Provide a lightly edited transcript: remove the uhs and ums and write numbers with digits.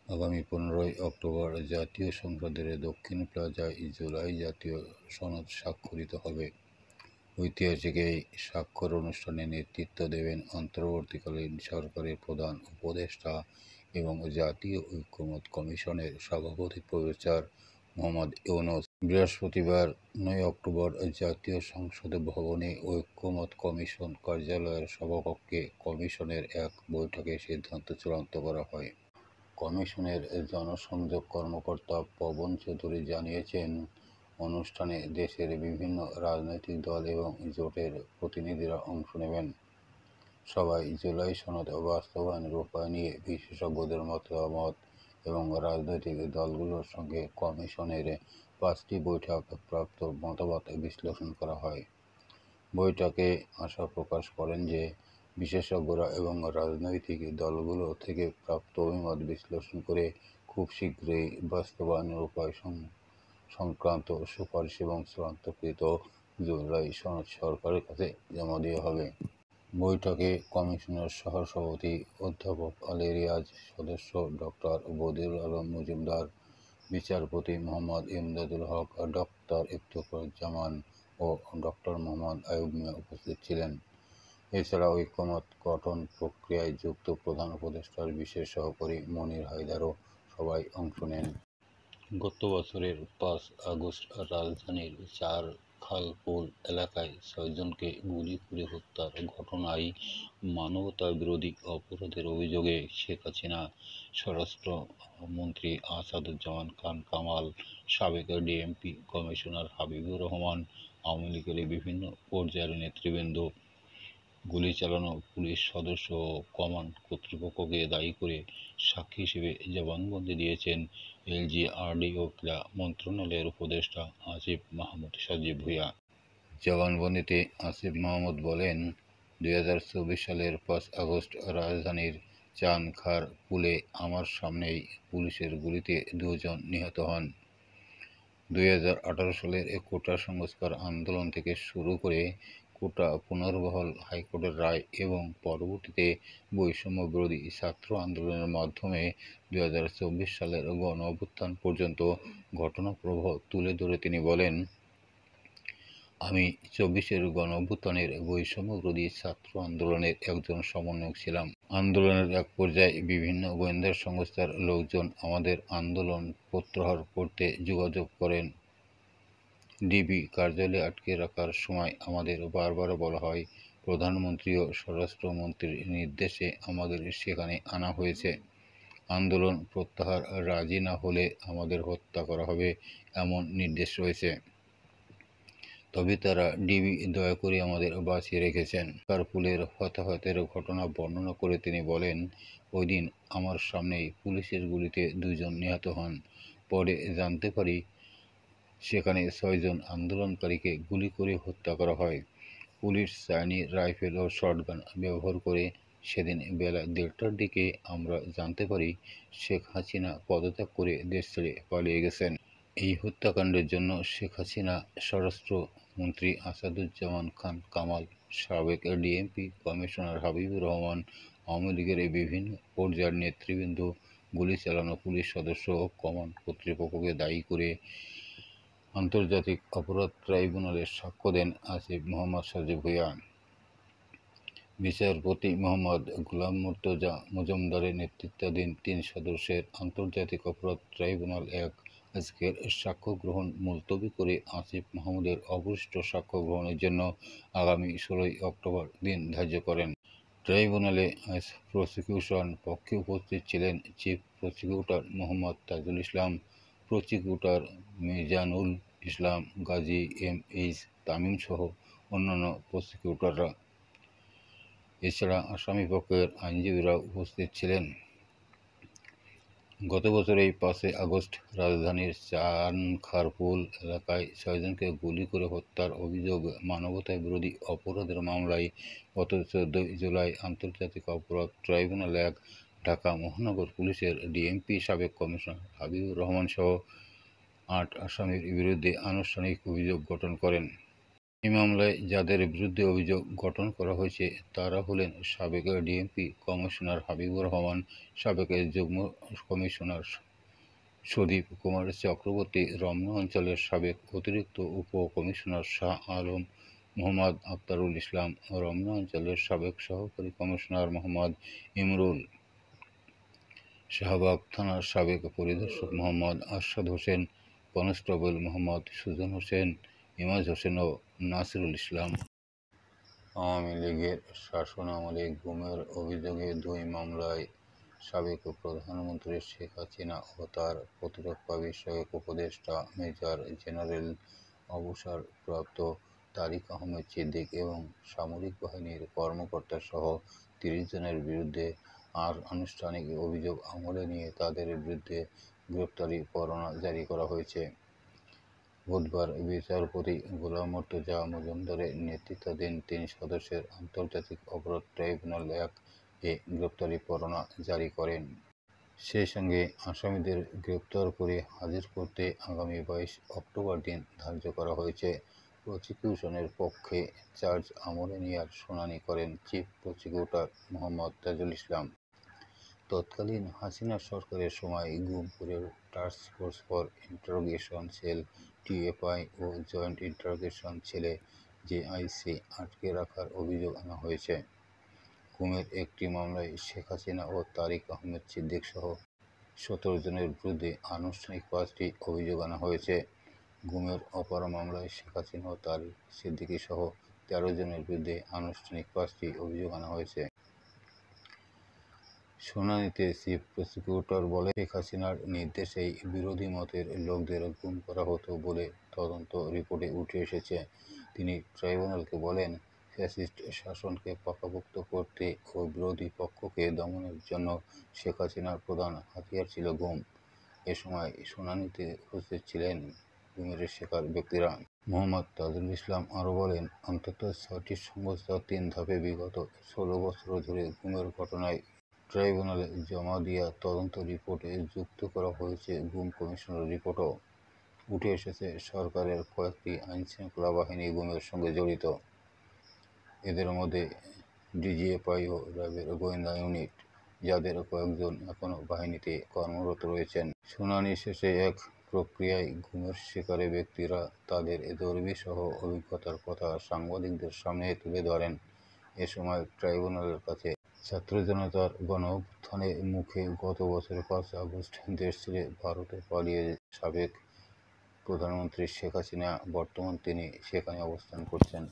আগামী 15ই অক্টোবর জাতীয় সংসদের দক্ষিণ প্লাজায় জুলাই জাতীয় সনদ স্বাক্ষরিত হবে। ঐতিহাসিক এই স্বাক্ষর অনুষ্ঠানে নেতৃত্ব দেবেন অন্তর্বর্তীকালীন সরকারের প্রধান উপদেষ্টা এবং জাতীয় ঐকমত্য কমিশনের সভাপতি প্রফেসর মোহাম্মদ ইউনূস। বৃহস্পতিবার 9 অক্টোবর জাতীয় সংসদ ভবনে ঐকমত্য কমিশন কার্যালয়ের সভাকক্ষে কমিশনের এক বৈঠকে সিদ্ধান্ত চূড়ান্ত করা হয়। কমিশনের জনসংযোগ কর্মকর্তা পবন চৌধুরী জানিয়েছেন, অনুষ্ঠানে দেশের বিভিন্ন রাজনৈতিক দল এবং জোটের প্রতিনিধিরা অংশ নেবেন। সভায় জুলাই সনদ বাস্তবায়নের উপায় নিয়ে বিশেষজ্ঞদের মতামত এবং রাজনৈতিক দলগুলোর সঙ্গে কমিশনের 5টি বৈঠক প্রাপ্ত মতামত বিশ্লেষণ করা হয়। বৈঠকে আশা প্রকাশ করেন যে বিশেষজ্ঞরা এবং রাজনৈতিক দলগুলো থেকে প্রাপ্ত অভিমত বিশ্লেষণ করে খুব শীঘ্রই বাস্তবায়নের উপায় সংক্রান্ত সুপারিশ এবং চূড়ান্তকৃত জুলাই সনদ সরকারের কাছে জমা দেওয়া হবে। বৈঠকে কমিশনের সহসভাপতি অধ্যাপক আলী রিয়াজ, সদস্য ডক্টর বদিউল আলম মজুমদার, বিচারপতি মোহাম্মদ ইমদাদুল হক, ডক্টর ইফতেখারুজ্জামান ও ডক্টর মোহাম্মদ আইয়ুব মিয়া উপস্থিত ছিলেন। এছাড়া ঐকমত্য গঠন প্রক্রিয়ায় যুক্ত প্রধান উপদেষ্টার বিশেষ সহকারী মনির হায়দারও সভায় অংশ নেন। গত বছরের 5 আগস্ট রাজধানীর চারখালপুল এলাকায় 6 জনকে গুলি করে হত্যার ঘটনায় মানবতাবিরোধী অপরাধের অভিযোগে শেখ হাসিনা, স্বরাষ্ট্রমন্ত্রী আসাদুজ্জামান খান কামাল, সাবেক ডিএমপি কমিশনার হাবিবুর রহমান, আওয়ামী লীগের বিভিন্ন পর্যায়ের নেতৃবৃন্দ, গুলি চালানো পুলিশ সদস্য ও কমান্ড কর্তৃপক্ষকে দায়ী করে সাক্ষী হিসেবে জবানবন্দি দিয়েছেন এলজিআরডি ও ক্রীড়া মন্ত্রণালয়ের উপদেষ্টা আসিফ মাহমুদ সজীব ভূঁইয়া। জবানবন্দিতে আসিফ মাহমুদ বলেন, 2024 সালের 5 আগস্ট রাজধানীর চানখারপুলে আমার সামনেই পুলিশের গুলিতে 2 জন নিহত হন। 2018 সালের কোটা সংস্কার আন্দোলন থেকে শুরু করে কোটা পুনর্বহাল, হাইকোর্টের রায় এবং পরবর্তীতে বৈষম্য বিরোধী ছাত্র আন্দোলনের মাধ্যমে 2024 সালের গণ-অভ্যুত্থান পর্যন্ত ঘটনাপ্রবাহ তুলে ধরে তিনি বলেন, আমি 24-এর গণ-অভ্যুত্থানের বৈষম্য বিরোধী ছাত্র আন্দোলনের একজন সমন্বয়ক ছিলাম। আন্দোলনের এক পর্যায়ে বিভিন্ন গোয়েন্দা সংস্থার লোকজন আমাদের আন্দোলন প্রত্যাহার করতে যোগাযোগ করেন। ডিবি কার্যালয়ে আটকে রাখার সময় আমাদের বারবার বলা হয়, প্রধানমন্ত্রী ও স্বরাষ্ট্রমন্ত্রীর নির্দেশে আমাদের সেখানে আনা হয়েছে। আন্দোলন প্রত্যাহার রাজি না হলে আমাদের হত্যা করা হবে এমন নির্দেশ রয়েছে। তবে তারা ডিবি দয়া করে আমাদের বাঁচিয়ে রেখেছেন। চানখারপুলের হতাহতের ঘটনা বর্ণনা করে তিনি বলেন, ওই দিন আমার সামনেই পুলিশের গুলিতে 2 জন নিহত হন। পরে জানতে পারি সেখানে 6 জন আন্দোলনকারীকে গুলি করে হত্যা করা হয়। পুলিশ চায়নি রাইফেল ও শটগান ব্যবহার করে। সেদিন বেলা 1:30টার দিকে আমরা জানতে পারি শেখ হাসিনা পদত্যাগ করে দেশ ছেড়ে পালিয়ে গেছেন। এই হত্যাকাণ্ডের জন্য শেখ হাসিনা, স্বরাষ্ট্রমন্ত্রী আসাদুজ্জামান খান কামাল, সাবেক ডিএমপি কমিশনার হাবিবুর রহমান, আওয়ামী লীগের বিভিন্ন পর্যায়ের নেতৃবৃন্দ, গুলি চালানো পুলিশ সদস্য ও কমান্ড কর্তৃপক্ষকে দায়ী করে আন্তর্জাতিক অপরাধ ট্রাইব্যুনালে সাক্ষ্য দেন আসিফ মোহাম্মদ সজীব ভূঁইয়া। বিচারপতি মোহাম্মদ গোলাম মুর্তজা মজুমদারের নেতৃত্বাধীন 3 সদস্যের আন্তর্জাতিক অপরাধ ট্রাইব্যুনাল আজকের সাক্ষ্য গ্রহণ মুলতবি করে আসিফ মাহমুদের অবশিষ্ট সাক্ষ্য গ্রহণের জন্য আগামী 16 অক্টোবর দিন ধার্য করেন। ট্রাইব্যুনালে আজ প্রসিকিউশন পক্ষে উপস্থিত ছিলেন চিফ প্রসিকিউটর মোহাম্মদ তাজুল ইসলাম, প্রসিকিউটর মিজানুল ইসলাম, গাজী এম.এইচ. তামিম সহ অন্যান্য প্রসিকিউটররা। এছাড়া আসামিপক্ষের আইনজীবীরাও উপস্থিত ছিলেন। গত বছরের 5 আগস্ট রাজধানীর চানখারপুল এলাকায় 6 জনকে গুলি করে হত্যার অভিযোগ মানবতাবিরোধী অপরাধের মামলায় গত 14 জুলাই আন্তর্জাতিক অপরাধ ট্রাইব্যুনাল ঢাকা মহানগর পুলিশের ডিএমপি সাবেক কমিশনার হাবিবুর রহমান সহ 8 আসামির বিরুদ্ধে আনুষ্ঠানিক অভিযোগ গঠন করেন। এই মামলায় যাদের বিরুদ্ধে অভিযোগ গঠন করা হয়েছে তারা হলেন সাবেক ডিএমপি কমিশনার হাবিবুর রহমান, সাবেক যুগ্ম কমিশনার সুদীপ কুমার চক্রবর্তী, রমনা অঞ্চলের সাবেক অতিরিক্ত উপ-কমিশনার শাহ আলম মোহাম্মদ আখতারুল ইসলাম, রমনা অঞ্চলের সাবেক সহকারী কমিশনার মোহাম্মদ ইমরুল, শাহবাগ থানার সাবেক পরিদর্শক মোহাম্মদ আরশাদ হোসেন, কনস্টেবল মোহাম্মদ সুজন হোসেন, ইমাজ হোসেন ও নাসিরুল ইসলাম। আওয়ামী লীগের শাসনামলে গুমের অভিযোগে ২ মামলায় সাবেক প্রধানমন্ত্রী শেখ হাসিনা ও তার প্রতিরক্ষা বিষয়ক উপদেষ্টা মেজর জেনারেল অবসরপ্রাপ্ত তারিক আহমেদ সিদ্দিক এবং সামরিক বাহিনীর কর্মকর্তাসহ ৩০ জনের বিরুদ্ধে আনুষ্ঠানিক অভিযোগ আমলে নিয়ে তাদের বিরুদ্ধে গ্রেপ্তারি পরোয়ানা জারি করা হয়েছে। বুধবার বিচারপতি গোলাম মুর্তজা মজুমদারের নেতৃত্বাধীন ৩ সদস্যের আন্তর্জাতিক অপরাধ ট্রাইব্যুনাল-১ এ গ্রেপ্তারি পরোয়ানা জারি করেন। সেই সঙ্গে আসামিদের গ্রেপ্তার করে হাজির করতে আগামী ২২ অক্টোবর দিন ধার্য করা হয়েছে। প্রসিকিউশনের পক্ষে চার্জ আমলে নেওয়ার শুনানি করেন চিফ প্রসিকিউটর মোহাম্মদ তাজুল ইসলাম। তৎকালীন হাসিনা সরকারের সময় গুম করে task force for interrogation cell TFI ও জয়েন্ট ইন্টারোগেশন সেলে জেআইসি আটকে রাখার অভিযোগ আনা হয়েছে। গুমের একটি মামলায় শেখ হাসিনা ও তারিক আহমেদ সিদ্দিক সহ ১৭ জনের বিরুদ্ধে আনুষ্ঠানিক ৫টি অভিযোগ আনা হয়েছে। গুমের অপর মামলায় শেখ হাসিনা ও তারিক সিদ্দিকী সহ ১৩ জনের বিরুদ্ধে আনুষ্ঠানিক ৫টি অভিযোগ আনা হয়েছে। শুনানিতে চিফ প্রসিকিউটর বলেন, শেখ হাসিনার নির্দেশেই বিরোধী মতের লোকদের গুম করা হতো বলে তদন্ত রিপোর্টে উঠে এসেছে। তিনি ট্রাইব্যুনালকে বলেন, ফ্যাসিস্ট শাসনকে পাকাপোক্ত করতে ও বিরোধী পক্ষকে দমনের জন্য শেখ হাসিনার প্রধান হাতিয়ার ছিল গুম। এ সময় শুনানিতে উপস্থিত ছিলেন গুমের শিকার ব্যক্তিরা। মোহাম্মদ তাজুল ইসলাম আরও বলেন, অন্তত ৬টি সংস্থা ৩ ধাপে বিগত ১৬ বছর ধরে গুমের ঘটনায় ট্রাইব্যুনালে জমা দেওয়া তদন্ত রিপোর্টে যুক্ত করা হয়েছে। গুম কমিশনের রিপোর্টও উঠে এসেছে সরকারের কয়েকটি আইনশৃঙ্খলা বাহিনী গুমের সঙ্গে জড়িত। এদের মধ্যে ডিজিএফআই ও র্যাবের গোয়েন্দা ইউনিট, যাদের কয়েকজন এখনও বাহিনীতে কর্মরত রয়েছেন। শুনানি শেষে এক প্রক্রিয়ায় গুমের শিকারে ব্যক্তিরা তাদের দুর্বিষহ অভিজ্ঞতার কথা সাংবাদিকদের সামনে তুলে ধরেন। এ সময় ট্রাইব্যুনালের কাছে ছাত্র জনতার গণ-অভ্যুত্থানের মুখে গত বছরের ৫ আগস্ট দেশ ছেড়ে ভারতে পালিয়ে সাবেক প্রধানমন্ত্রী শেখ হাসিনা বর্তমান তিনি সেখানে অবস্থান করছেন।